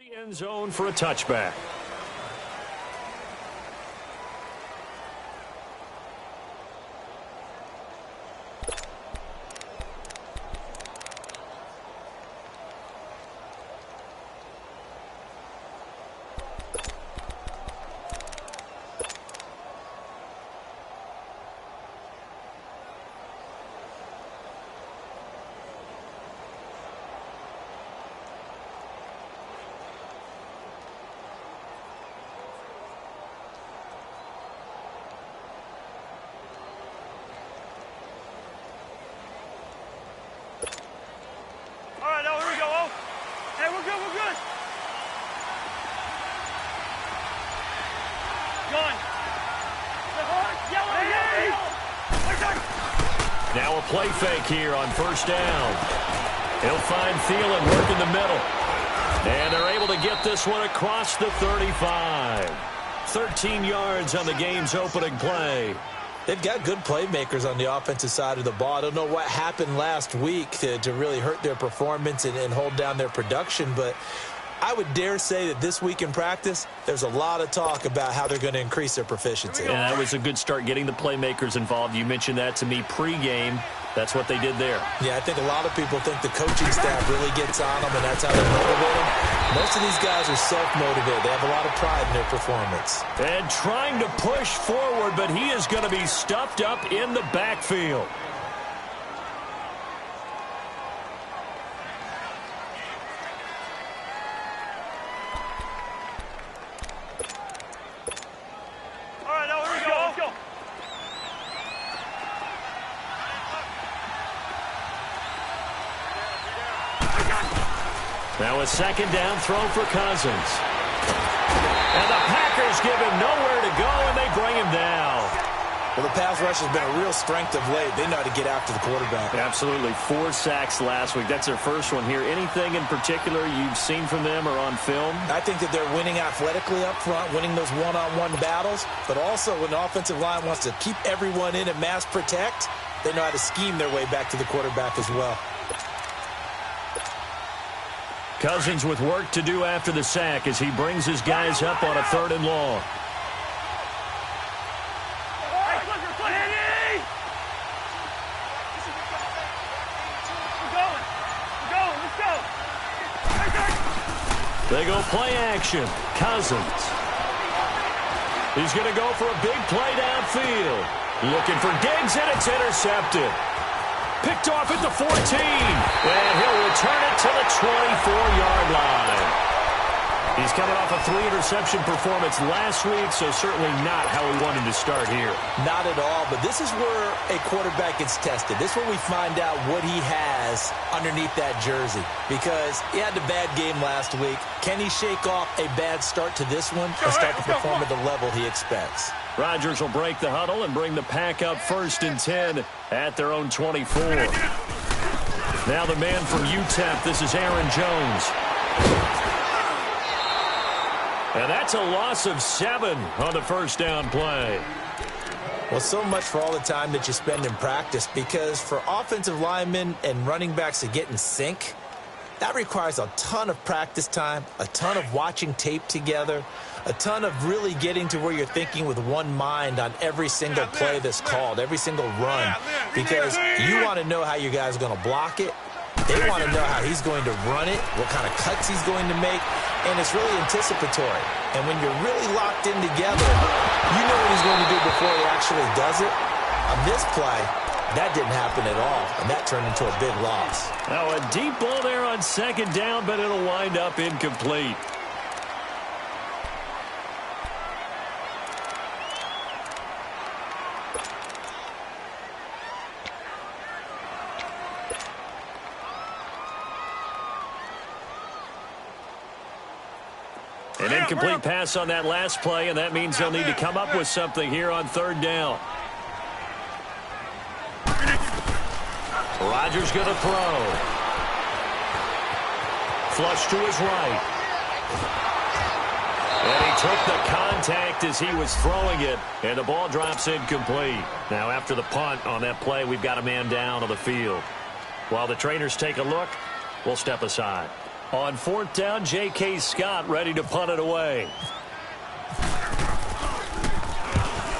The end zone for a touchback. Now a play fake here on first down. He'll find Thielen working the middle. And they're able to get this one across the 35. 13 yards on the game's opening play. They've got good playmakers on the offensive side of the ball. I don't know what happened last week to really hurt their performance and hold down their production, but I would dare say that this week in practice, there's a lot of talk about how they're going to increase their proficiency. And that was a good start, getting the playmakers involved. You mentioned that to me pregame. That's what they did there. Yeah, I think a lot of people think the coaching staff really gets on them, and that's how they motivate them. Most of these guys are self-motivated. They have a lot of pride in their performance. And trying to push forward, but he is going to be stuffed up in the backfield. Now a second down throw for Cousins. And the Packers give him nowhere to go, and they bring him down. Well, the pass rush has been a real strength of late. They know how to get after the quarterback. Absolutely. 4 sacks last week. That's their first one here. Anything in particular you've seen from them or on film? I think that they're winning athletically up front, winning those one-on-one battles, but also when the offensive line wants to keep everyone in and mass protect, they know how to scheme their way back to the quarterback as well. Cousins with work to do after the sack as he brings his guys up on a 3rd and long. They go play action. Cousins. He's going to go for a big play downfield. Looking for Diggs, and it's intercepted. Picked off at the 14. And he'll return it to the 24-yard line. He's coming off a 3-interception performance last week, so certainly not how we wanted to start here. Not at all, but this is where a quarterback gets tested. This is where we find out what he has underneath that jersey, because he had a bad game last week. Can he shake off a bad start to this one and start to perform at the level he expects? Rodgers will break the huddle and bring the Pack up 1st and 10 at their own 24. Now the man from UTEP, this is Aaron Jones. And that's a loss of 7 on the first down play. Well, so much for all the time that you spend in practice, because for offensive linemen and running backs to get in sync, that requires a ton of practice time, a ton of watching tape together, a ton of really getting to where you're thinking with one mind on every single play that's called, every single run, because you want to know how your guy's going to block it. They want to know how he's going to run it, what kind of cuts he's going to make, and it's really anticipatory. And when you're really locked in together, you know what he's going to do before he actually does it. On this play, that didn't happen at all, and that turned into a big loss. Now a deep ball there on 2nd down, but it'll wind up incomplete. An incomplete pass on that last play, and that means they'll need to come up with something here on 3rd down. Rodgers going to throw. Flush to his right. And he took the contact as he was throwing it, and the ball drops incomplete. Now after the punt on that play, we've got a man down on the field. While the trainers take a look, we'll step aside. On fourth down, J.K. Scott ready to punt it away.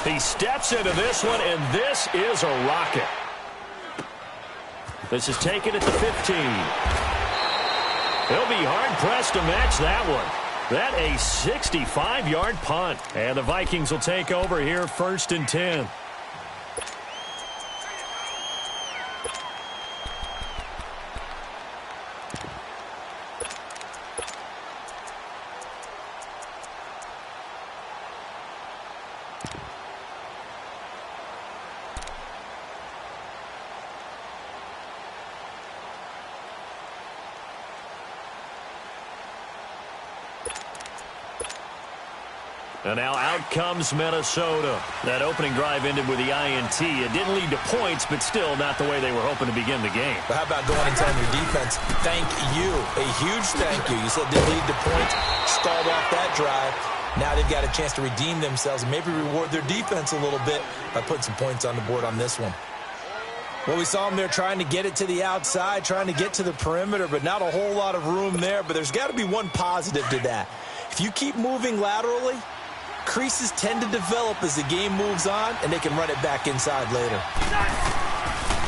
He steps into this one, and this is a rocket. This is taken at the 15. He'll be hard-pressed to match that one. That a 65-yard punt. And the Vikings will take over here, 1st and 10. And now out comes Minnesota. That opening drive ended with the INT. It didn't lead to points, but still not the way they were hoping to begin the game. But how about going and telling your defense, thank you, a huge thank you. You said didn't lead to points, stalled off that drive. Now they've got a chance to redeem themselves and maybe reward their defense a little bit by putting some points on the board on this one. Well, we saw them there trying to get it to the outside, trying to get to the perimeter, but not a whole lot of room there. But there's got to be one positive to that. If you keep moving laterally, creases tend to develop as the game moves on, and they can run it back inside later.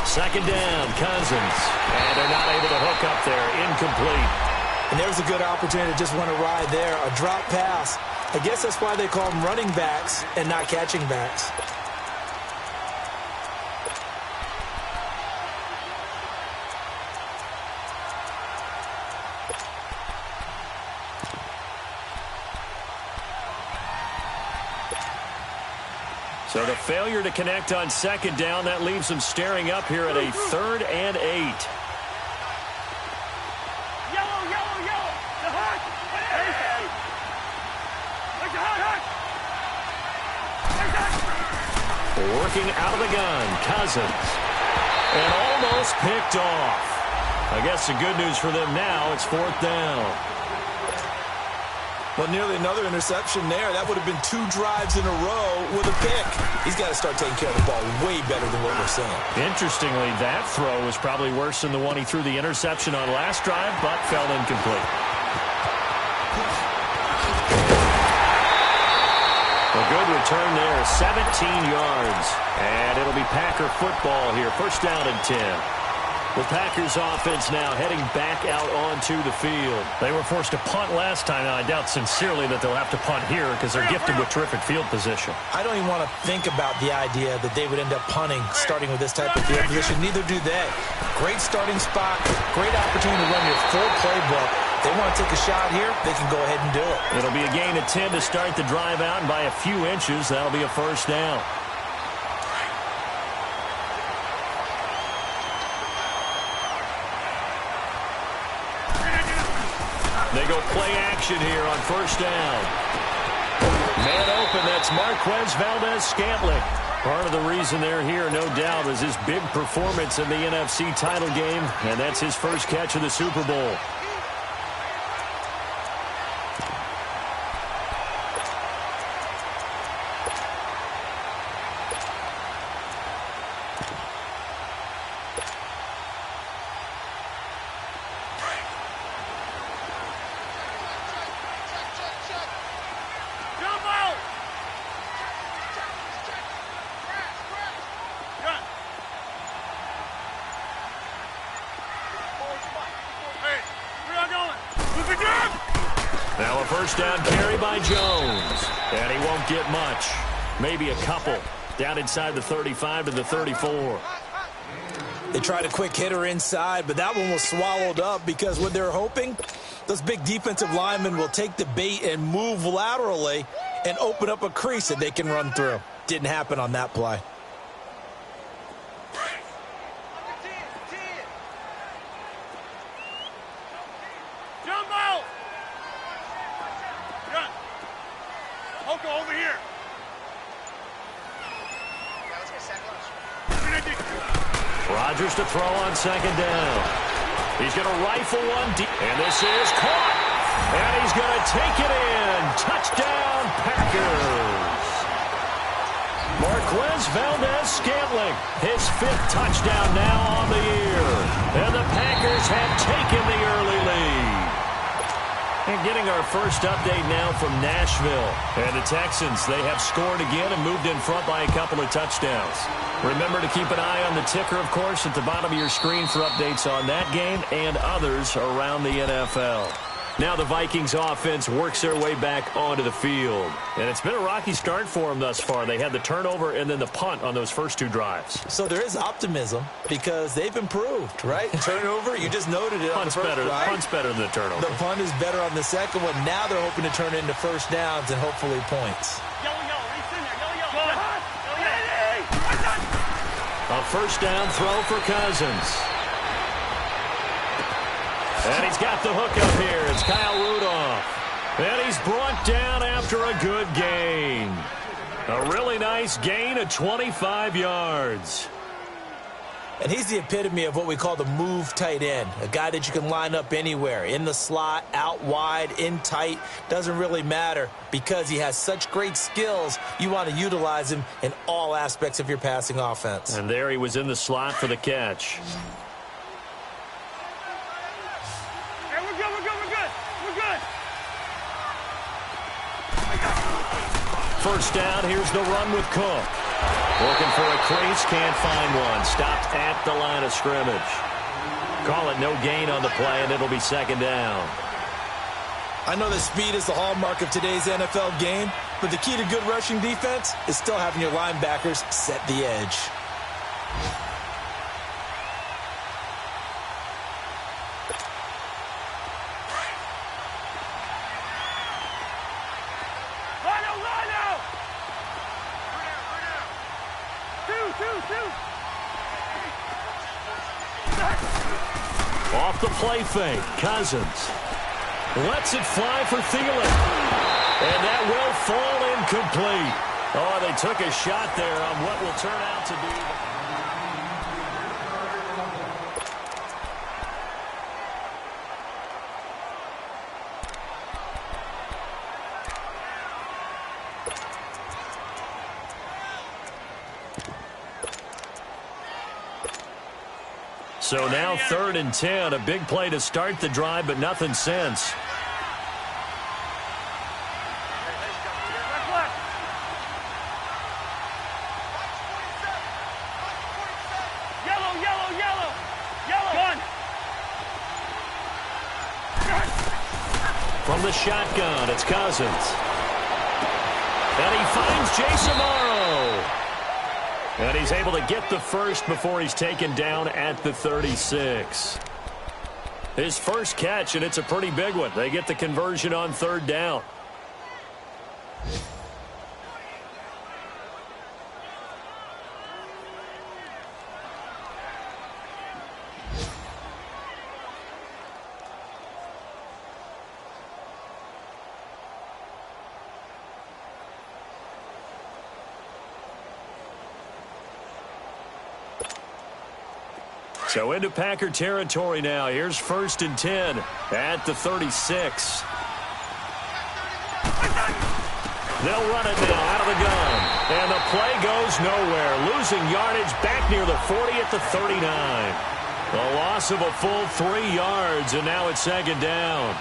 Second down, Cousins. And they're not able to hook up there. Incomplete. And there's a good opportunity to just run a ride there, a drop pass. I guess that's why they call them running backs and not catching backs. So the failure to connect on second down, that leaves them staring up here at a 3rd and 8. Yellow. The hut. Working out of the gun, Cousins. And almost picked off. I guess the good news for them now, it's 4th down. Well, nearly another interception there. That would have been 2 drives in a row with a pick. He's got to start taking care of the ball way better than what we're seeing. Interestingly, that throw was probably worse than the one he threw the interception on last drive, but fell incomplete. A good return there, 17 yards. And it'll be Packer football here, 1st down and 10. The Packers offense now heading back out onto the field. They were forced to punt last time. Now, I doubt sincerely that they'll have to punt here because they're gifted with terrific field position. I don't even want to think about the idea that they would end up punting starting with this type of field position. Neither do they. Great starting spot, great opportunity to run your full playbook. They want to take a shot here, they can go ahead and do it. It'll be a gain of 10 to start the drive out, and by a few inches, that'll be a 1st down. They go play action here on 1st down. Man open, that's Marquez Valdez-Scantling. Part of the reason they're here, no doubt, is his big performance in the NFC title game, and that's his first catch of the Super Bowl. Now a 1st down carry by Jones. And he won't get much. Maybe a couple. Down inside the 35 to the 34. They tried a quick hitter inside, but that one was swallowed up because what they're hoping, those big defensive linemen will take the bait and move laterally and open up a crease that they can run through. Didn't happen on that play. Over here. Rodgers to throw on 2nd down. He's going to rifle one deep. And this is caught. And he's going to take it in. Touchdown, Packers. Marquez Valdez-Scantling, his 5th touchdown now on the year. And the Packers have taken the early lead. And getting our first update now from Nashville. And the Texans, they have scored again and moved in front by a couple of touchdowns. Remember to keep an eye on the ticker, of course, at the bottom of your screen for updates on that game and others around the NFL. Now the Vikings offense works their way back onto the field. And it's been a rocky start for them thus far. They had the turnover and then the punt on those first two drives. So there is optimism because they've improved, right? Turnover, you just noted it on the first drive. Punt's better than the turnover. The punt is better on the second one. Now they're hoping to turn into first downs and hopefully points. A first down throw for Cousins. And he's got the hook up here. It's Kyle Rudolph. And he's brought down after a good gain. A really nice gain of 25 yards. And he's the epitome of what we call the move tight end. A guy that you can line up anywhere. In the slot, out wide, in tight. Doesn't really matter because he has such great skills. You want to utilize him in all aspects of your passing offense. And there he was in the slot for the catch. First down, here's the run with Cook. Looking for a crease, can't find one. Stopped at the line of scrimmage. Call it no gain on the play, and it'll be second down. I know that speed is the hallmark of today's NFL game, but the key to good rushing defense is still having your linebackers set the edge. Off the play fake, Cousins lets it fly for Thielen. And that will fall incomplete. Oh, they took a shot there on what will turn out to be. So now 3rd and 10, a big play to start the drive, but nothing since. From the shotgun, it's Cousins. And he finds Jason Morrow. And he's able to get the first before he's taken down at the 36. His first catch, and it's a pretty big one. They get the conversion on 3rd down. So into Packer territory now. Here's 1st and 10 at the 36. They'll run it now out of the gun. And the play goes nowhere. Losing yardage back near the 40 at the 39. A loss of a full 3 yards, and now it's 2nd down.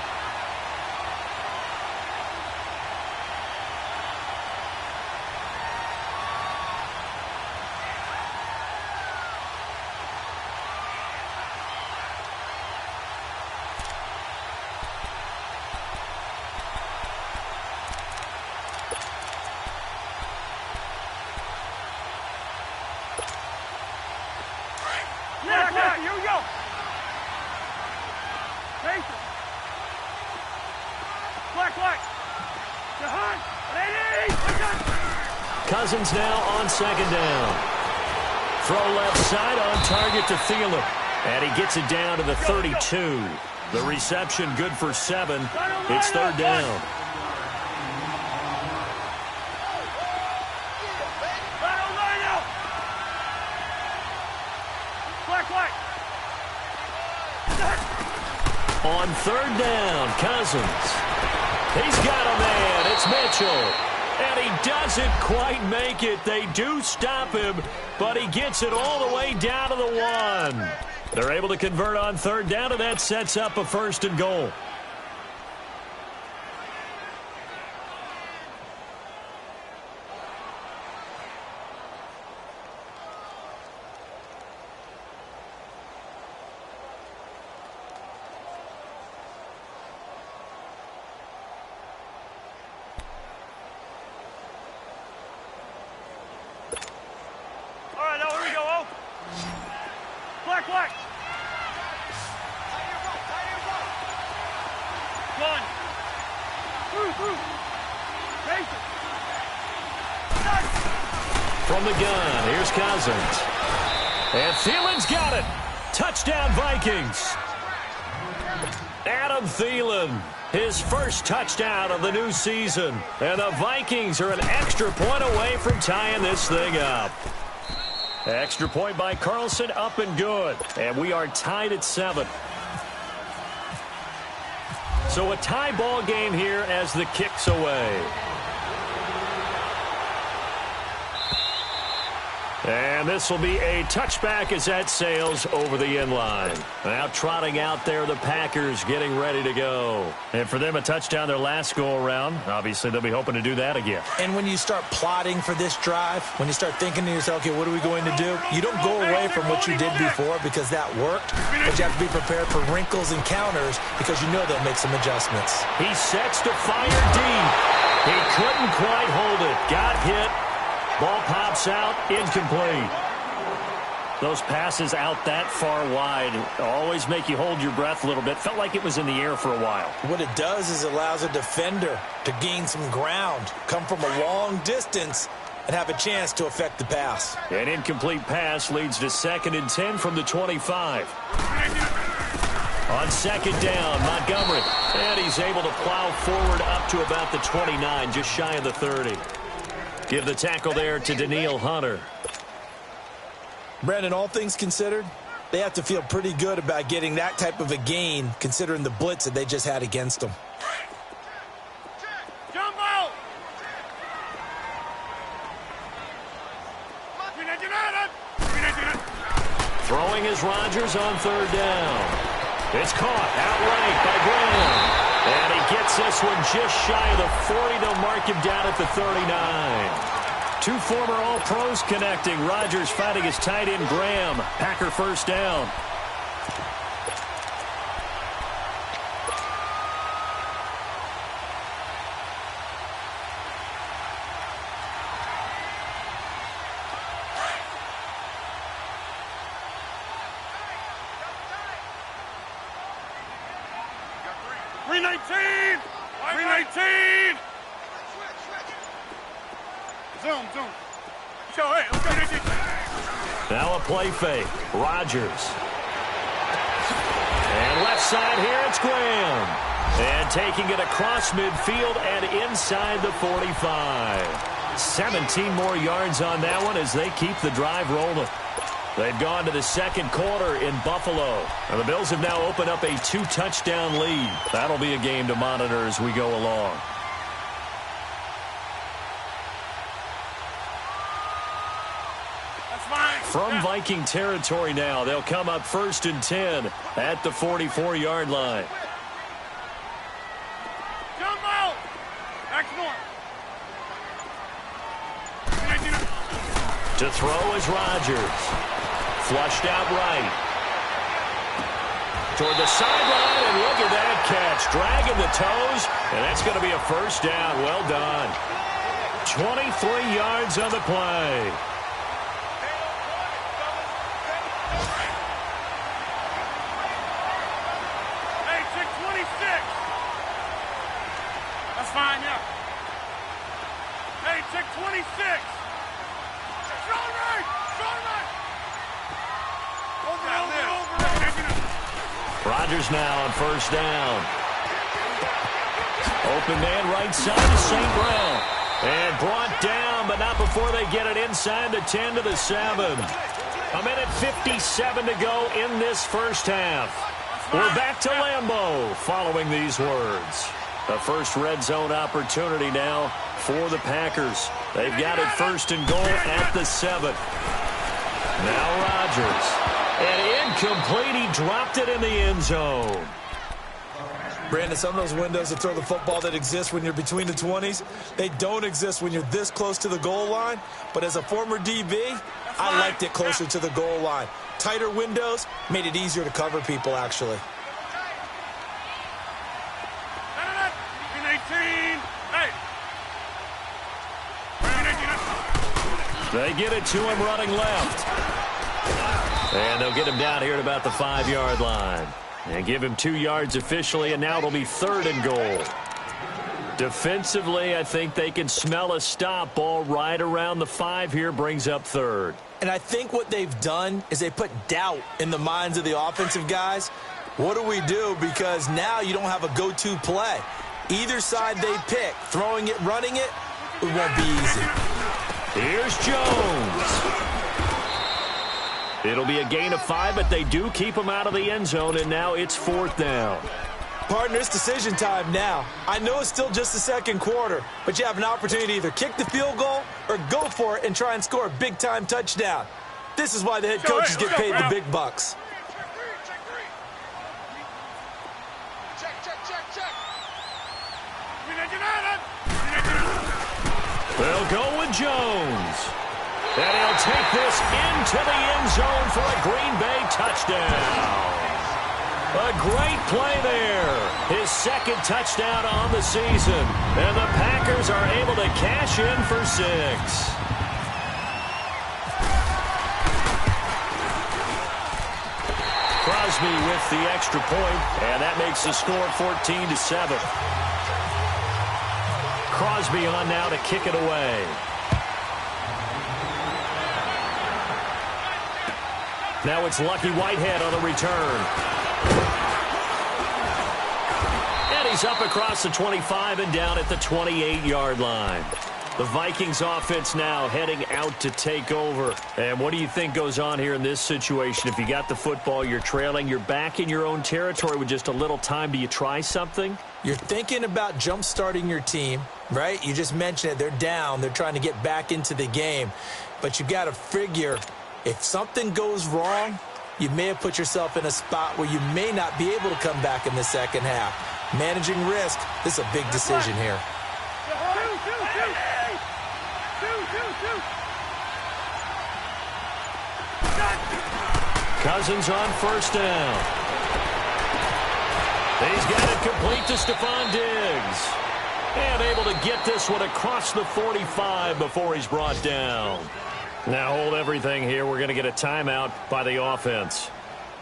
Here we go. Black. Cousins now on 2nd down. Throw left side on target to Thielen. And he gets it down to the 32. The reception good for 7. It's 3rd down. On 3rd down, Cousins. He's got a man. It's Mitchell. And he doesn't quite make it. They do stop him, but he gets it all the way down to the 1. They're able to convert on 3rd down, and that sets up a 1st and goal. Work, work. One. Through. Race it. From the gun, here's Cousins. And Thielen's got it. Touchdown, Vikings. Adam Thielen, his first touchdown of the new season. And the Vikings are an extra point away from tying this thing up. Extra point by Carlson, up and good. And we are tied at 7. So a tie ball game here as the kick's away. And this will be a touchback as that sails over the end line. Now trotting out there, the Packers getting ready to go. And for them, a touchdown their last go-around. Obviously, they'll be hoping to do that again. And when you start plotting for this drive, when you start thinking to yourself, okay, what are we going to do? You don't go away from what you did before because that worked, but you have to be prepared for wrinkles and counters because you know they'll make some adjustments. He sets to fire deep. He couldn't quite hold it. Got hit. Ball pops out, incomplete. Those passes out that far wide always make you hold your breath a little bit. Felt like it was in the air for a while. What it does is it allows a defender to gain some ground, come from a long distance, and have a chance to affect the pass. An incomplete pass leads to 2nd and 10 from the 25. On 2nd down, Montgomery. And he's able to plow forward up to about the 29, just shy of the 30. Give the tackle there to Danielle Hunter. Brandon, all things considered, they have to feel pretty good about getting that type of a gain considering the blitz that they just had against them. Jumbo! Throwing is Rodgers on 3rd down. It's caught outright by Graham. And he gets this one just shy of the 40. They'll mark him down at the 39. Two former All-Pros connecting. Rodgers fighting his tight end Graham. Packer first down. Now a play fake. Rodgers. And left side here, it's Graham. And taking it across midfield and inside the 45. 17 more yards on that one as they keep the drive rolling. They've gone to the 2nd quarter in Buffalo. And the Bills have now opened up a 2-touchdown lead. That'll be a game to monitor as we go along. From Viking territory now, they'll come up 1st and 10 at the 44-yard line. Jumbo! Back more. To throw is Rodgers. Flushed out right. Toward the sideline, and look at that catch. Dragging the toes, and that's going to be a first down. Well done. 23 yards on the play. That's fine, yeah. Hey, check 26. Strong right. Over. Rodgers now on 1st down. Open man right side to St. Brown. And brought down, but not before they get it inside the 10 to the 7. A minute 57 to go in this first half. We're back to Lambeau following these words. The first red zone opportunity now for the Packers. They've got it 1st and goal at the 7. Now Rodgers. And incomplete. He dropped it in the end zone. Brandon, some of those windows to throw the football that exist when you're between the 20s, they don't exist when you're this close to the goal line. But as a former DB, I liked it closer to the goal line. Tighter windows made it easier to cover people, actually. They get it to him running left. And they'll get him down here at about the 5-yard line. And give him 2 yards officially, and now it'll be 3rd and goal. Defensively, I think they can smell a stop. Ball right around the 5 here, brings up 3rd. And I think what they've done is they put doubt in the minds of the offensive guys. What do we do? Because now you don't have a go-to play. Either side they pick, throwing it, running it, it won't be easy. Here's Jones. It'll be a gain of 5, but they do keep him out of the end zone, and now it's 4th down. Partner, it's decision time now. I know it's still just the second quarter, but you have an opportunity to either kick the field goal or go for it and try and score a big-time touchdown. This is why the head coaches get paid the big bucks. They'll go with Jones. And he'll take this into the end zone for a Green Bay touchdown. A great play there. His 2nd touchdown on the season. And the Packers are able to cash in for 6. Crosby with the extra point, and that makes the score 14-7. Crosby on now to kick it away. Now it's Lucky Whitehead on the return. And he's up across the 25 and down at the 28-yard line. The Vikings offense now heading out to take over. And what do you think goes on here in this situation? If you got the football, you're trailing, you're back in your own territory with just a little time. Do you try something? You're thinking about jump-starting your team, right? You just mentioned it. They're down. They're trying to get back into the game. But you got to figure, if something goes wrong, you may have put yourself in a spot where you may not be able to come back in the second half. Managing risk, this is a big decision here. Cousins on 1st down. He's got it complete to Stephon Diggs. And able to get this one across the 45 before he's brought down. Now hold everything here. We're going to get a timeout by the offense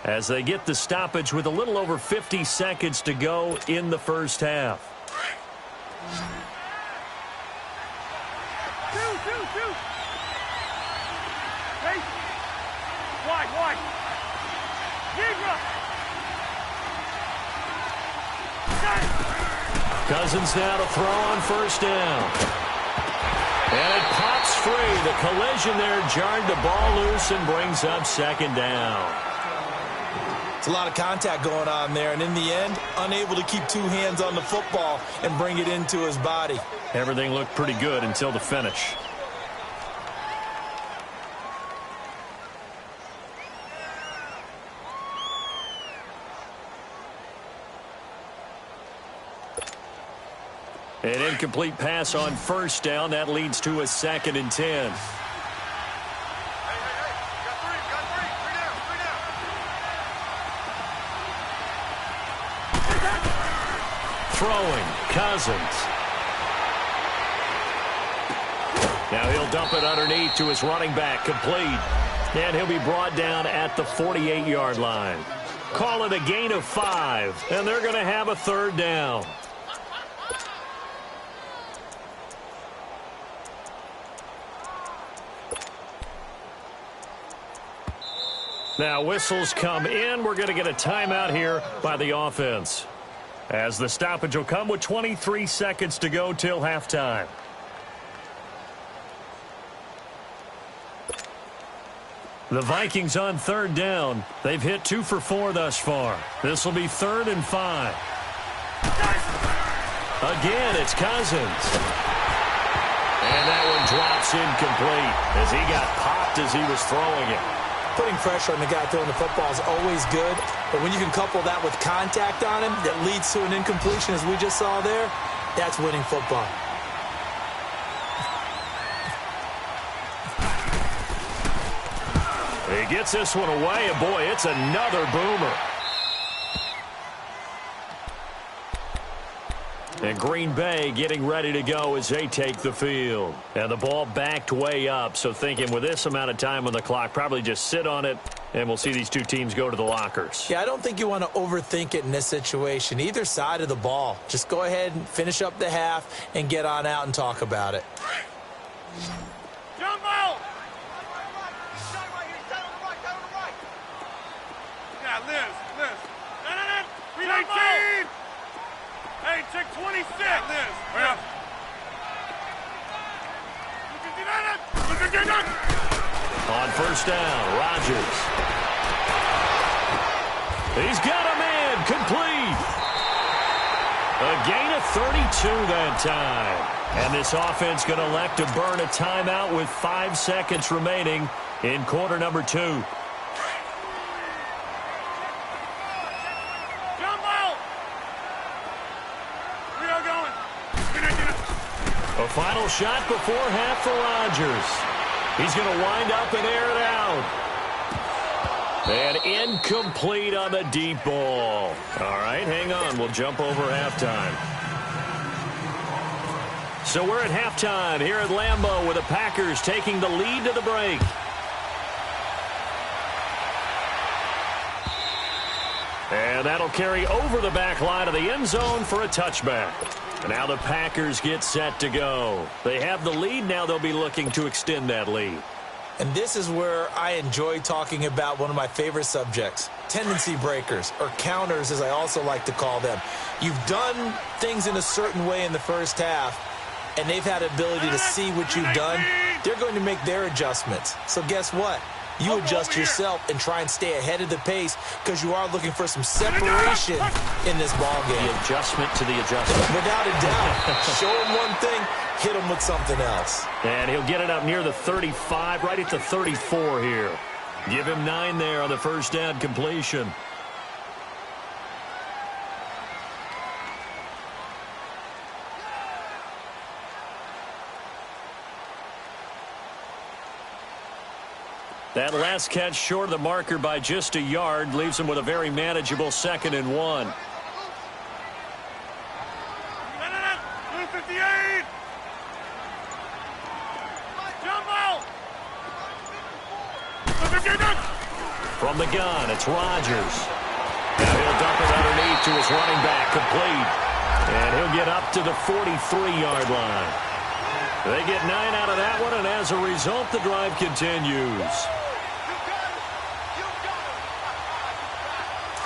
as they get the stoppage with a little over 50 seconds to go in the first half. Wide. Cousins now to throw on 1st down. And it pops free. The collision there jarred the ball loose and brings up 2nd down. It's a lot of contact going on there, and in the end, unable to keep 2 hands on the football and bring it into his body. Everything looked pretty good until the finish. An incomplete pass on 1st down. That leads to a 2nd and 10. Throwing, Cousins. Now he'll dump it underneath to his running back, complete. And he'll be brought down at the 48-yard line. Call it a gain of 5, and they're going to have a 3rd down. Now whistles come in. We're going to get a timeout here by the offense, as the stoppage will come with 23 seconds to go till halftime. The Vikings on 3rd down. They've hit 2 for 4 thus far. This will be 3rd and 5. Again, it's Cousins. And that one drops incomplete as he got popped as he was throwing it. Putting pressure on the guy throwing the football is always good, but when you can couple that with contact on him that leads to an incompletion, as we just saw there, that's winning football. He gets this one away, and boy, it's another boomer. And Green Bay getting ready to go as they take the field. And the ball backed way up, so thinking with this amount of time on the clock, probably just sit on it And we'll see these two teams go to the lockers. Yeah, I don't think you want to overthink it in this situation. Either side of the ball. Just go ahead and finish up the half and get on out and talk about it. Jump out! Yeah, Liz. No. 18! Hey, check 26! Yeah, Liz. Yeah. On first down, Rodgers. He's got a man complete. A gain of 32 that time. And this offense going to elect to burn a timeout with 5 seconds remaining in quarter number 2. Jump out! We are going. A final shot before half for Rodgers. He's going to wind up and air it out. And incomplete on the deep ball. All right, hang on. We'll jump over halftime. So we're at halftime here at Lambeau with the Packers taking the lead to the break. And that'll carry over the back line of the end zone for a touchback. And now the Packers get set to go. They have the lead. Now they'll be looking to extend that lead. And this is where I enjoy talking about one of my favorite subjects, tendency breakers, or counters as I also like to call them. You've done things in a certain way in the first half, and they've had the ability to see what you've done. They're going to make their adjustments. So guess what? You adjust yourself and try and stay ahead of the pace because you are looking for some separation in this ball game. The adjustment to the adjustment. Without a doubt. Show him one thing, hit him with something else. And he'll get it up near the 35, right at the 34 here. Give him 9 there on the first down completion. That last catch short of the marker by just a yard leaves him with a very manageable 2nd and 1. 58! Jump out! From the gun, it's Rodgers. Now he'll dump it underneath to his running back, complete. And he'll get up to the 43-yard line. They get 9 out of that one, and as a result, the drive continues.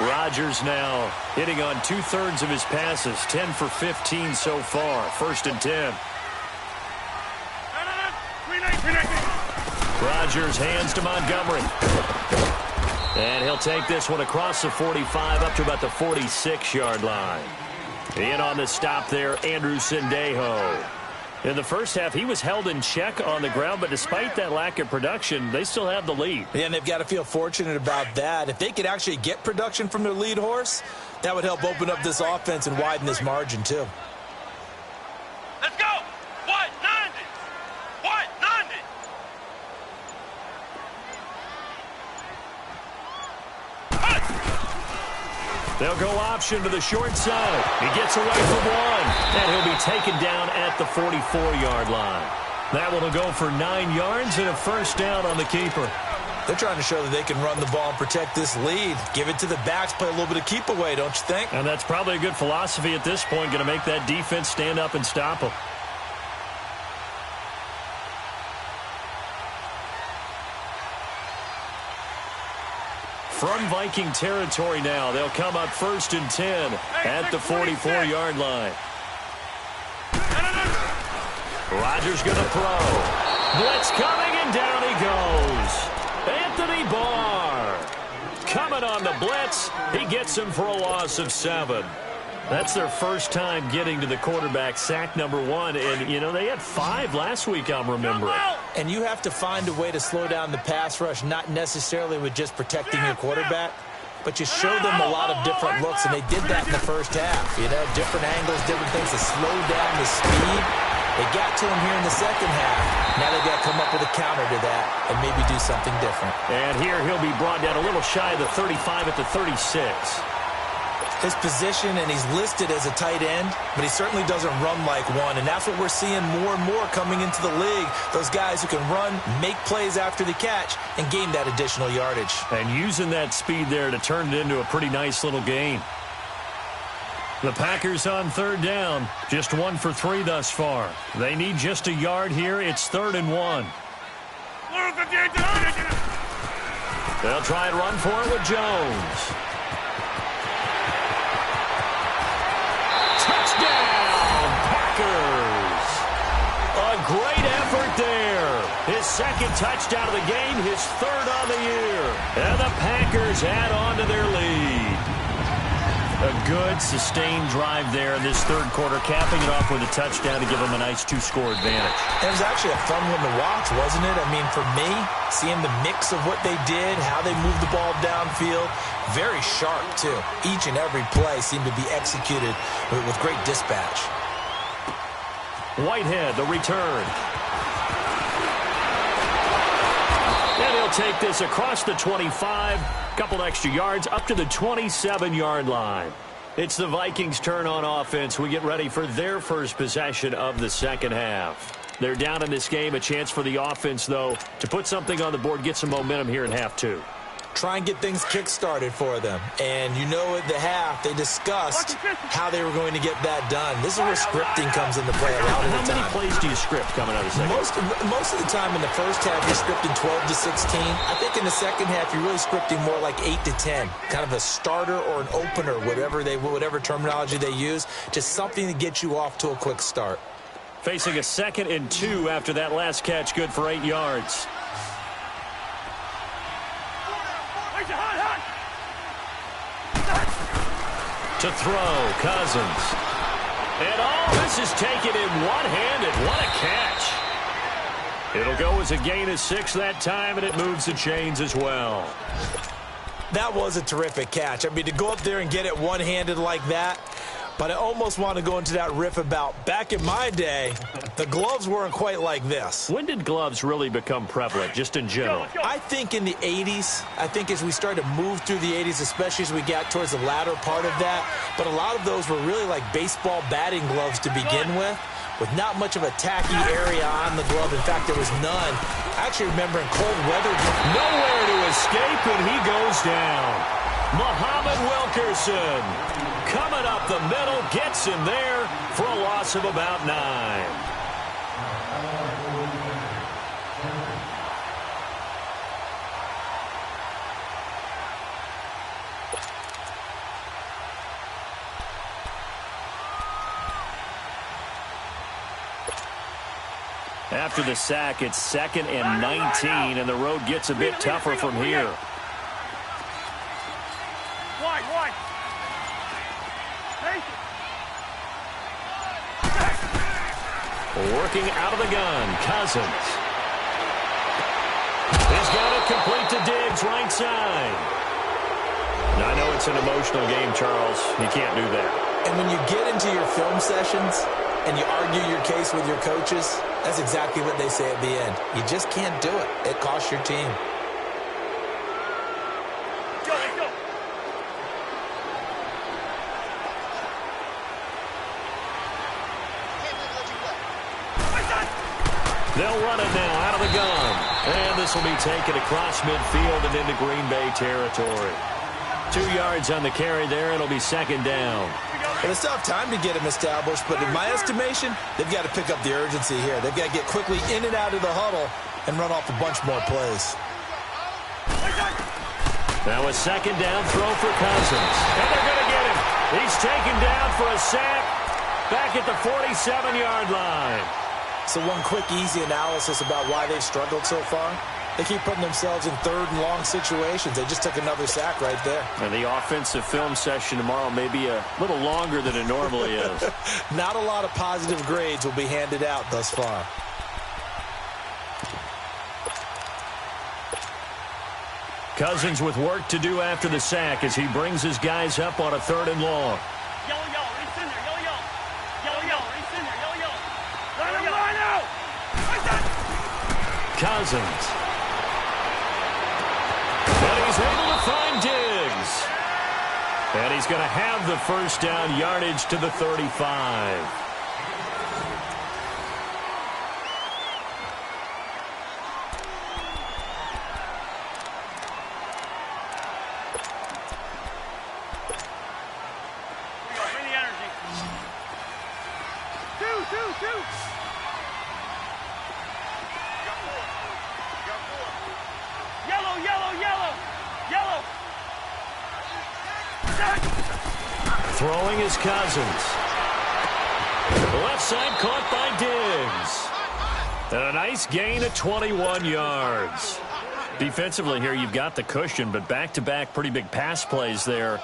Rodgers now hitting on 2/3 of his passes, 10 for 15 so far. 1st and 10. Rodgers hands to Montgomery. And he'll take this one across the 45 up to about the 46-yard line. In on the stop there, Andrew Sendejo. In the first half, he was held in check on the ground, but despite that lack of production, they still have the lead. Yeah, and they've got to feel fortunate about that. If they could actually get production from their lead horse, that would help open up this offense and widen this margin, too. Let's go! What? 90! What? 90! They'll go option to the short side. He gets away from one, and he'll be taken down at the 44-yard line. That one will go for 9 yards and a first down on the keeper. They're trying to show that they can run the ball and protect this lead. Give it to the backs, play a little bit of keep away, don't you think? And that's probably a good philosophy at this point, going to make that defense stand up and stop them. From Viking territory now, they'll come up 1st and 10 at the 44-yard line. Rodgers going to throw. Blitz coming, and down he goes. Anthony Barr coming on the blitz. He gets him for a loss of 7. That's their first time getting to the quarterback, sack number 1. And, you know, they had 5 last week, I'm remembering. And you have to find a way to slow down the pass rush, not necessarily with just protecting your quarterback, but you show them a lot of different looks, and they did that in the first half. You know, different angles, different things to slow down the speed. They got to him here in the second half. Now they've got to come up with a counter to that and maybe do something different. And here he'll be brought down a little shy of the 35 at the 36. his position, and he's listed as a tight end, but he certainly doesn't run like one, and that's what we're seeing more and more coming into the league. Those guys who can run, make plays after the catch, and gain that additional yardage. And using that speed there to turn it into a pretty nice little gain. The Packers on third down, just 1 for 3 thus far. They need just a yard here. It's 3rd and 1. They'll try and run for it with Jones. Touchdown, Packers. A great effort there. His second touchdown of the game, his 3rd on the year. And the Packers add on to their lead. A good, sustained drive there in this 3rd quarter, capping it off with a touchdown to give them a nice 2-score advantage. It was actually a fun one to watch, wasn't it? I mean, for me, seeing the mix of what they did, how they moved the ball downfield, very sharp, too. Each and every play seemed to be executed with great dispatch. Whitehead, the return. And he'll take this across the 25. Couple extra yards up to the 27-yard line. It's the Vikings' turn on offense. We get ready for their first possession of the second half. They're down in this game. A chance for the offense, though, to put something on the board, get some momentum here in half 2. Try and get things kick-started for them. And you know at the half, they discussed how they were going to get that done. This is where scripting comes into play a lot of the time. How many plays do you script coming out of the second? Most of the time in the first half, you're scripting 12 to 16. I think in the second half, you're really scripting more like 8 to 10. Kind of a starter or an opener, whatever terminology they use. Just something to get you off to a quick start. Facing a 2nd and 2 after that last catch, good for 8 yards. To throw, Cousins. And this is taken in one-handed. What a catch. It'll go as a gain of 6 that time, and it moves the chains as well. That was a terrific catch. I mean, to go up there and get it one-handed like that, but I almost want to go into that riff about back in my day, the gloves weren't quite like this. When did gloves really become prevalent, just in general? I think in the 80s. I think as we started to move through the 80s, especially as we got towards the latter part of that. But a lot of those were really like baseball batting gloves to begin with not much of a tacky area on the glove. In fact, there was none. I actually remember in cold weather. Nowhere to escape, and he goes down. Muhammad Wilkerson coming up the middle, gets him there for a loss of about 9. After the sack, it's 2nd and 19, and the road gets a bit tougher from here. Working out of the gun, Cousins. He's got it complete to Diggs, right side. Now, I know it's an emotional game, Charles. You can't do that. And when you get into your film sessions and you argue your case with your coaches, that's exactly what they say at the end. You just can't do it. It costs your team. They'll run it now out of the gun. And this will be taken across midfield and into Green Bay territory. 2 yards on the carry there. It'll be 2nd down. Well, they still have time to get him established, but in my estimation, they've got to pick up the urgency here. They've got to get quickly in and out of the huddle and run off a bunch more plays. Now a 2nd down throw for Cousins. And they're going to get him. He's taken down for a sack back at the 47-yard line. So one quick, easy analysis about why they've struggled so far. They keep putting themselves in 3rd and long situations. They just took another sack right there. And the offensive film session tomorrow may be a little longer than it normally is. Not a lot of positive grades will be handed out thus far. Cousins with work to do after the sack as he brings his guys up on a 3rd and long. Cousins. But he's able to find Diggs. And he's going to have the first down, yardage to the 35. Throwing is Cousins. Left side caught by Diggs. And a nice gain of 21 yards. Defensively here, you've got the cushion, but back-to-back pretty big pass plays there.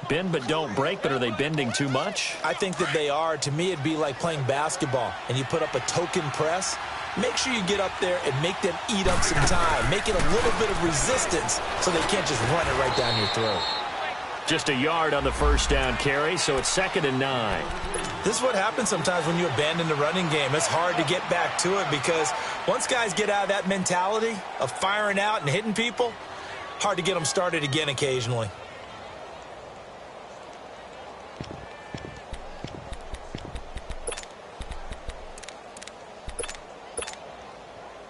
Bend but don't break, but are they bending too much? I think that they are. To me, it'd be like playing basketball, and you put up a token press. Make sure you get up there and make them eat up some time. Make it a little bit of resistance so they can't just run it right down your throat. Just a yard on the first down carry, so it's 2nd and 9. This is what happens sometimes when you abandon the running game. It's hard to get back to it because once guys get out of that mentality of firing out and hitting people, hard to get them started again occasionally.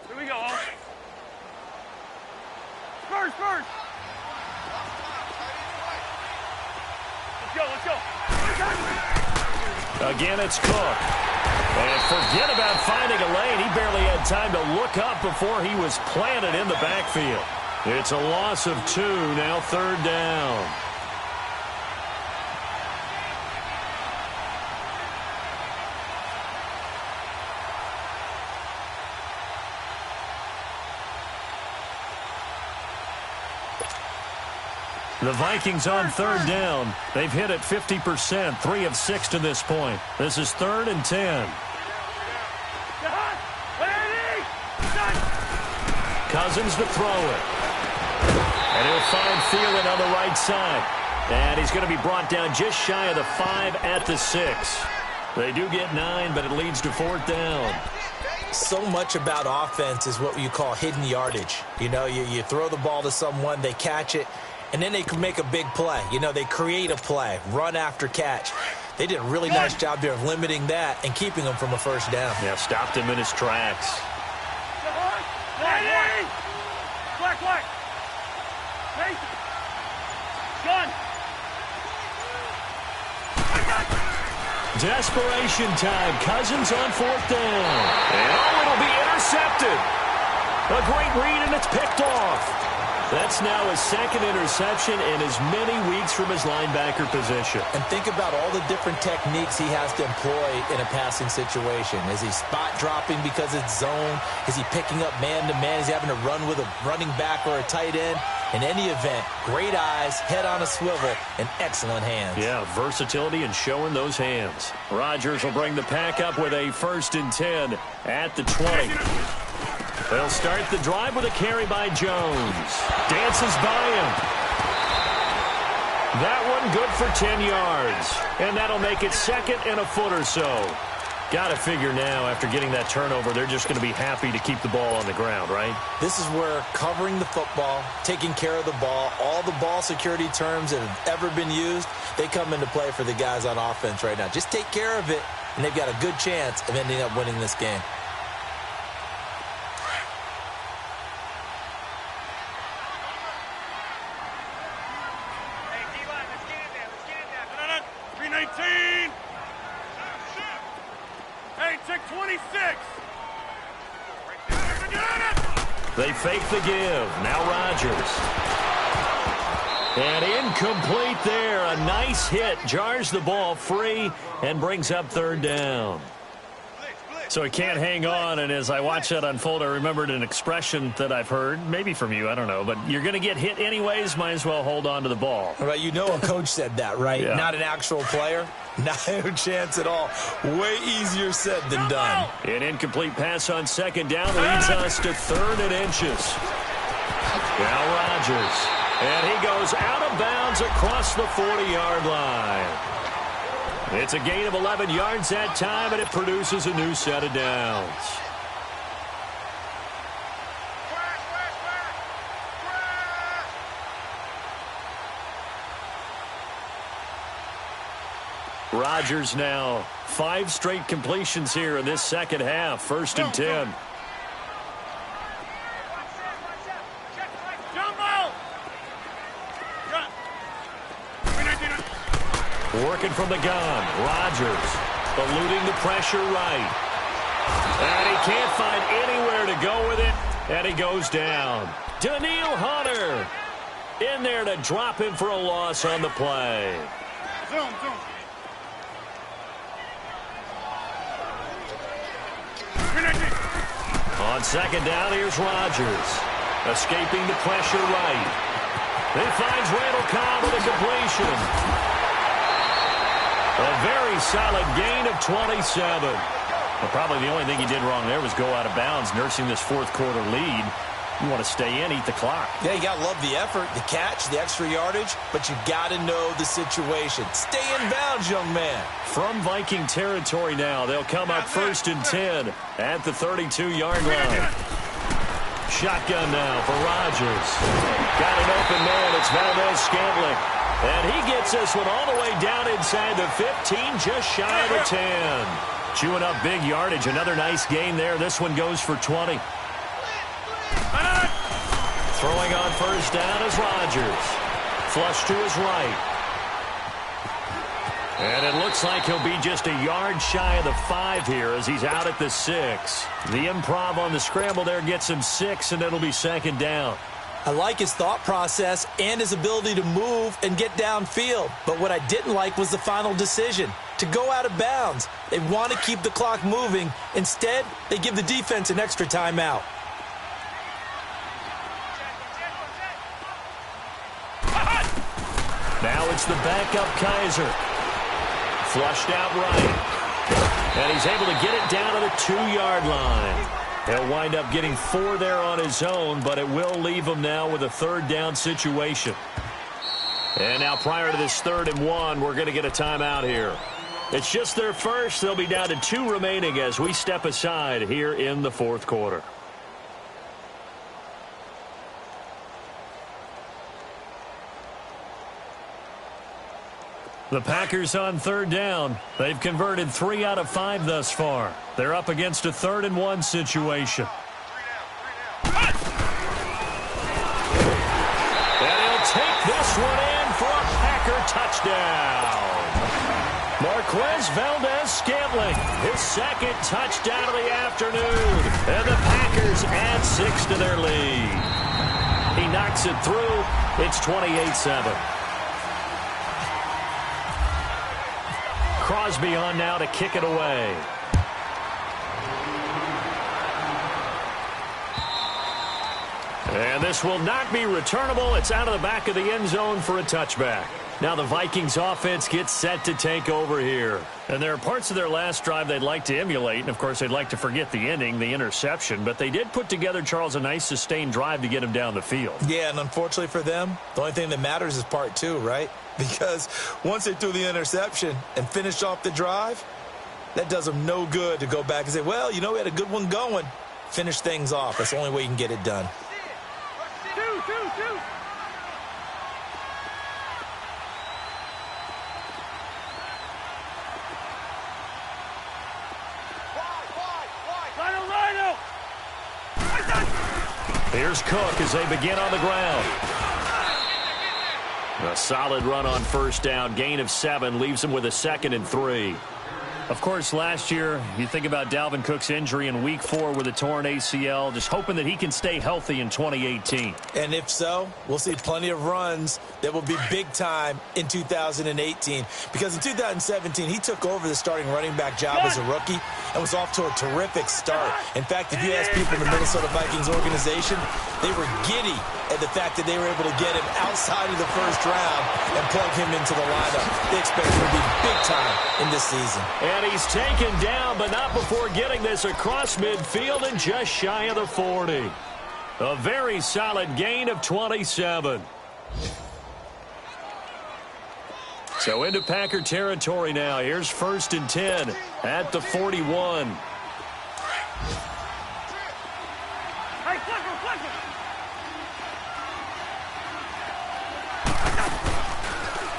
Here we go. Spurs. Let's go. Again, it's Cook. And forget about finding a lane. He barely had time to look up before he was planted in the backfield. It's a loss of 2, now 3rd down. The Vikings on 3rd down. They've hit it 50%, 3 of 6 to this point. This is 3rd and 10. Cousins to throw it. And he'll find Thielen on the right side. And he's going to be brought down just shy of the 5 at the 6. They do get 9, but it leads to 4th down. So much about offense is what you call hidden yardage. You know, you throw the ball to someone, they catch it, and then they can make a big play. You know, they create a play, run after catch. They did a really nice job there of limiting that and keeping him from a first down. Yeah, stopped him in his tracks. Black. Gun. Desperation time. Cousins on 4th down. And it'll be intercepted. A great read, and it's picked off. That's now his 2nd interception in as many weeks from his linebacker position. And think about all the different techniques he has to employ in a passing situation. Is he spot dropping because it's zone? Is he picking up man-to-man? Is he having to run with a running back or a tight end? In any event, great eyes, head on a swivel, and excellent hands. Yeah, versatility and showing those hands. Rodgers will bring the pack up with a 1st and 10 at the 20. They'll start the drive with a carry by Jones. Dances by him. That one good for 10 yards. And that'll make it 2nd and a foot or so. Got to figure now, after getting that turnover, they're just going to be happy to keep the ball on the ground, right? This is where covering the football, taking care of the ball, all the ball security terms that have ever been used, they come into play for the guys on offense right now. Just take care of it, and they've got a good chance of ending up winning this game. They fake the give. Now Rodgers. And incomplete there. A nice hit. Jars the ball free and brings up 3rd down. So he can't hang on, and as I watch that unfold, I remembered an expression that I've heard, maybe from you, I don't know, but you're going to get hit anyways, might as well hold on to the ball. Right, you know a coach said that, right? Yeah. Not an actual player. No chance at all. Way easier said than done. An incomplete pass on 2nd down leads us to 3rd and inches. Now Rodgers. And he goes out of bounds across the 40-yard line. It's a gain of 11 yards that time, and it produces a new set of downs. Rodgers now 5 straight completions here in this second half. 1st and 10. Working from the gun. Rodgers eluding the pressure right. And he can't find anywhere to go with it. And he goes down. Danielle Hunter in there to drop him for a loss on the play. Zoom. On 2nd down, here's Rodgers. Escaping the pressure right. He finds Randall Cobb with a completion. A very solid gain of 27. Well, probably the only thing he did wrong there was go out of bounds, nursing this 4th quarter lead. You want to stay in, eat the clock. Yeah, you got to love the effort, the catch, the extra yardage, but you got to know the situation. Stay in bounds, young man. From Viking territory now, they'll come up 1st and 10 at the 32-yard line. Shotgun now for Rodgers. Got an open man. It's Valdez-Scantling. And he gets this one all the way down inside the 15, just shy of the 10. Chewing up big yardage. Another nice gain there. This one goes for 20. Throwing on 1st down is Rodgers. Flush to his right. And it looks like he'll be just a yard shy of the 5 here as he's out at the 6. The improv on the scramble there gets him 6, and it'll be 2nd down. I like his thought process and his ability to move and get downfield. But what I didn't like was the final decision, to go out of bounds. They want to keep the clock moving. Instead, they give the defense an extra timeout. Now it's the backup Kaiser. Flushed out right. And he's able to get it down to the 2-yard line. He'll wind up getting 4 there on his own, but it will leave him now with a 3rd down situation. And now prior to this 3rd and 1, we're going to get a timeout here. It's just their first. They'll be down to 2 remaining as we step aside here in the 4th quarter. The Packers on 3rd down. They've converted 3 out of 5 thus far. They're up against a 3rd and 1 situation. And he'll take this one in for a Packer touchdown. Marquez Valdez-Scantling, his 2nd touchdown of the afternoon. And the Packers add 6 to their lead. He knocks it through. It's 28-7. Crosby on now to kick it away. And this will not be returnable. It's out of the back of the end zone for a touchback. Now the Vikings offense gets set to take over here. And there are parts of their last drive they'd like to emulate. And, of course, they'd like to forget the ending, the interception. But they did put together, Charles, a nice sustained drive to get him down the field. Yeah, and unfortunately for them, the only thing that matters is part 2, right? Because once they threw the interception and finished off the drive, that does them no good to go back and say, well, you know, we had a good one going. Finish things off. That's the only way you can get it done. Two. Rhino. Here's Cook as they begin on the ground. A solid run on 1st down. Gain of 7 leaves him with a 2nd and 3. Of course, last year, you think about Dalvin Cook's injury in Week 4 with a torn ACL, just hoping that he can stay healthy in 2018. And if so, we'll see plenty of runs that will be big time in 2018. Because in 2017, he took over the starting running back job as a rookie and was off to a terrific start. In fact, if you ask people in the Minnesota Vikings organization, they were giddy at the fact that they were able to get him outside of the 1st round and plug him into the lineup. They expect him to be big time in this season. And he's taken down, but not before getting this across midfield and just shy of the 40. A very solid gain of 27. So into Packer territory now. Here's 1st and 10 at the 41. Hey, Flicker.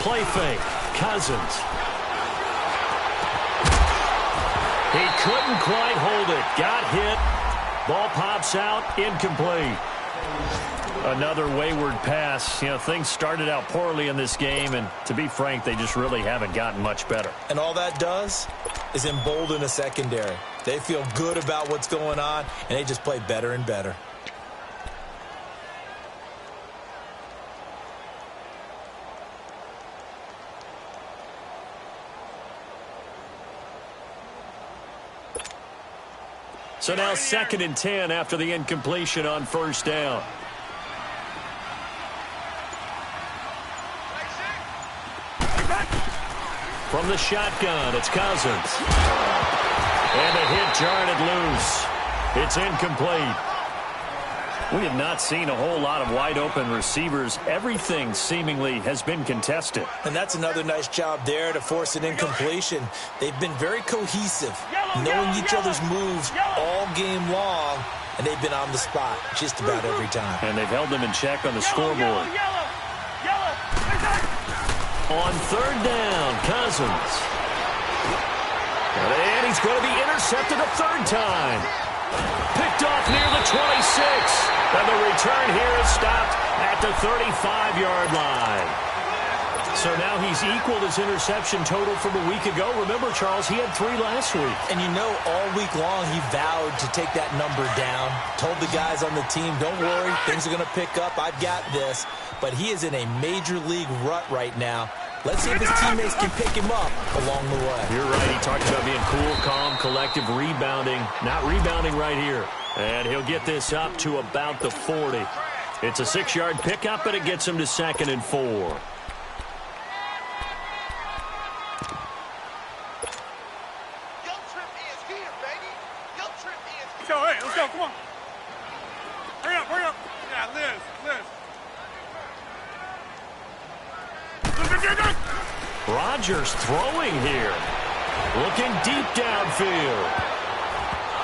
Play fake. Cousins. He couldn't quite hold it. Got hit. Ball pops out. Incomplete. Another wayward pass. You know, things started out poorly in this game, and to be frank, they just really haven't gotten much better. And all that does is embolden a secondary. They feel good about what's going on, and they just play better and better. So now 2nd and 10 after the incompletion on first down. From the shotgun, it's Cousins. And a hit jarred it loose. It's incomplete. We have not seen a whole lot of wide-open receivers. Everything seemingly has been contested. And that's another nice job there to force an incompletion. They've been very cohesive, knowing each other's moves all game long, and they've been on the spot just about every time. And they've held them in check on the scoreboard. On 3rd down, Cousins. And he's going to be intercepted a 3rd time. Picked off near the 26. And the return here is stopped at the 35-yard line. So now he's equaled his interception total from a week ago. Remember, Charles, he had 3 last week. And you know, all week long he vowed to take that number down. Told the guys on the team, don't worry, things are going to pick up. I've got this. But he is in a major league rut right now. Let's see if his teammates can pick him up along the way. You're right. He talked about being cool, calm, collective, rebounding. Not rebounding right here. And he'll get this up to about the 40. It's a 6-yard pickup, and it gets him to 2nd and 4. Go, hey, let's go, come on. Hurry up, hurry up. Yeah, Liz. Rodgers throwing here. Looking deep downfield.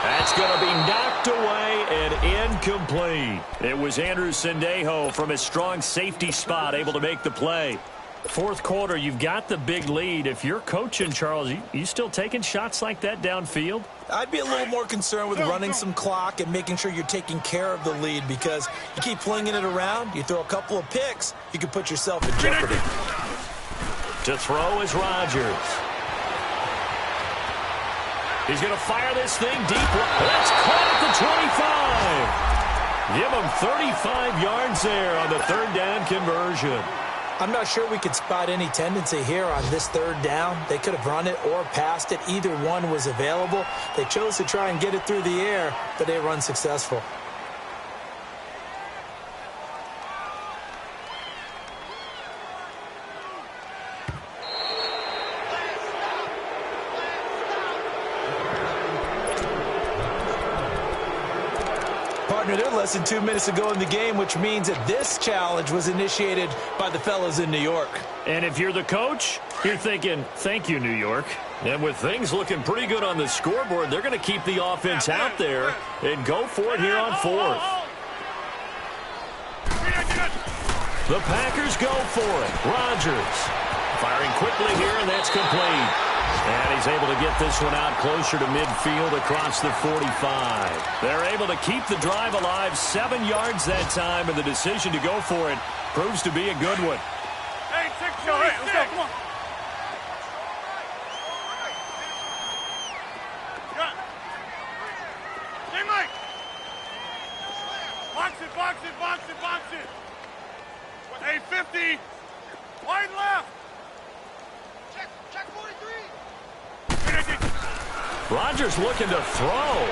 That's going to be knocked away and incomplete. It was Andrew Sendejo from his strong safety spot able to make the play. 4th quarter, you've got the big lead. If you're coaching, Charles, you still taking shots like that downfield? I'd be a little more concerned with running some clock and making sure you're taking care of the lead, because you keep flinging it around, you throw a couple of picks, you can put yourself in jeopardy. To throw is Rodgers. He's going to fire this thing deep. That's caught at the 25. Give him 35 yards there on the 3rd down conversion. I'm not sure we could spot any tendency here on this 3rd down. They could have run it or passed it. Either one was available. They chose to try and get it through the air, but they run successful. Partner, they're less than 2 minutes to go in the game, which means that this challenge was initiated by the fellas in New York. And if you're the coach, you're thinking, thank you, New York. And with things looking pretty good on the scoreboard, they're going to keep the offense out there and go for it here on 4th. The Packers go for it. Rodgers firing quickly here, and that's complete. And he's able to get this one out closer to midfield across the 45. They're able to keep the drive alive, 7 yards that time, and the decision to go for it proves to be a good one. Hey, let's go, come on. Hey, Mike. Box it. Hey, 50. Wide left. Check 43. Rodgers looking to throw.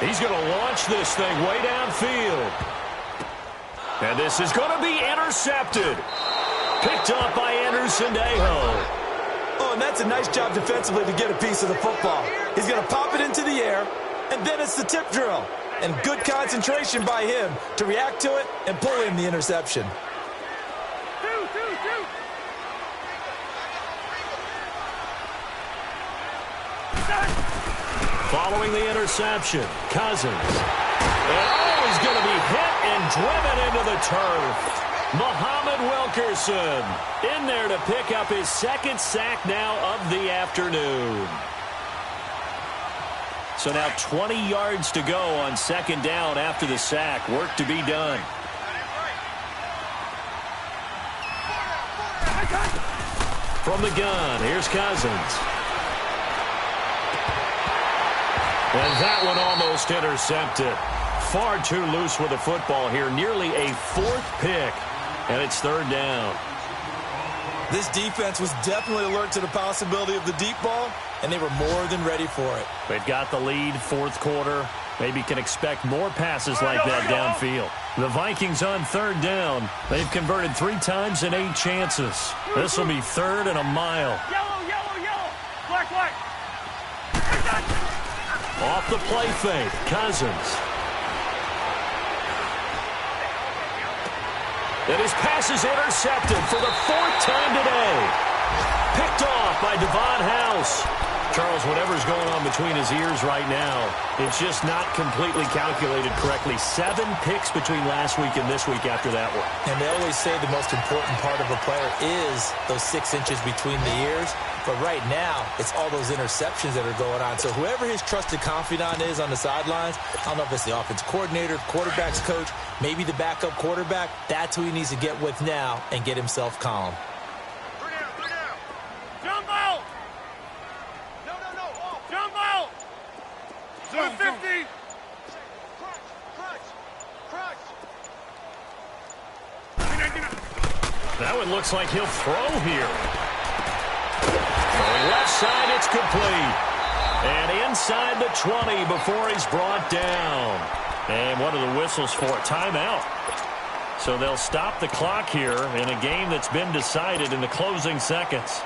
He's going to launch this thing way downfield. And this is going to be intercepted. Picked up by Andrew Sendejo. Oh, and that's a nice job defensively to get a piece of the football. He's going to pop it into the air, and then it's the tip drill. And good concentration by him to react to it and pull in the interception. Following the interception, Cousins. And he's going to be hit and driven into the turf. Muhammad Wilkerson in there to pick up his 2nd sack now of the afternoon. So now 20 yards to go on second down after the sack. Work to be done. From the gun, here's Cousins. And that one almost intercepted. Far too loose with the football here. Nearly a fourth pick. And it's third down. This defense was definitely alert to the possibility of the deep ball, and they were more than ready for it. They've got the lead, fourth quarter. Maybe can expect more passes like that downfield. The Vikings on third down. They've converted 3 times in 8 chances. This will be third and a mile. Yellow, yellow, yellow. Black, white. Off the play fake, Cousins. And his pass is intercepted for the 4th time today. Picked off by Devon House. Charles, whatever's going on between his ears right now, it's just not completely calculated correctly. 7 picks between last week and this week after that one. And they always say the most important part of a player is those 6 inches between the ears. But right now, it's all those interceptions that are going on. So whoever his trusted confidant is on the sidelines, I don't know if it's the offense coordinator, quarterback's coach, maybe the backup quarterback, that's who he needs to get with now and get himself calm. Jumbo! No. Jumbo! Zone 50! Crutch! That one looks like he'll throw here. Going left side, it's complete. And inside the 20 before he's brought down. And what are the whistles for? Timeout. So they'll stop the clock here in a game that's been decided in the closing seconds.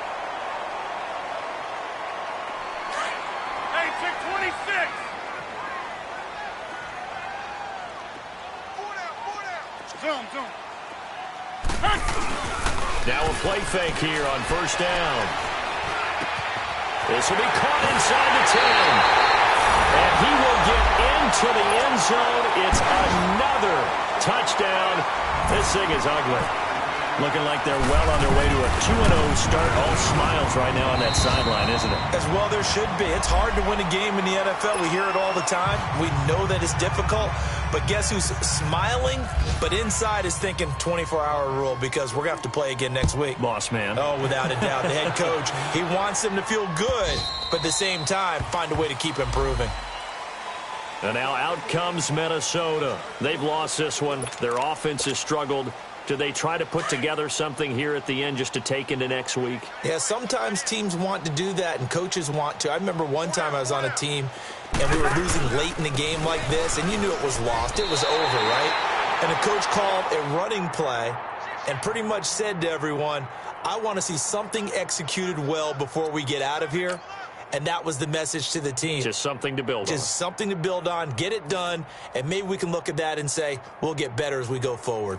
Hey, check 26! Zoom. Now a play fake here on first down. This will be caught inside the 10. And he will get into the end zone. It's another touchdown. This thing is ugly. Looking like they're well on their way to a 2-0 start. All smiles right now on that sideline, isn't it? As well there should be. It's hard to win a game in the NFL. We hear it all the time. We know that it's difficult. But guess who's smiling? But inside is thinking 24-hour rule because we're going to have to play again next week. Boss man. Oh, without a doubt. The head coach, he wants them to feel good, but at the same time, find a way to keep improving. And now out comes Minnesota. They've lost this one. Their offense has struggled. Do they try to put together something here at the end just to take into next week? Yeah, sometimes teams want to do that and coaches want to. I remember one time I was on a team and we were losing late in the game like this, and you knew it was lost. It was over, right? And the coach called a running play and pretty much said to everyone, I want to see something executed well before we get out of here. And that was the message to the team. Just something to build on. Just something to build on, get it done, and maybe we can look at that and say, we'll get better as we go forward.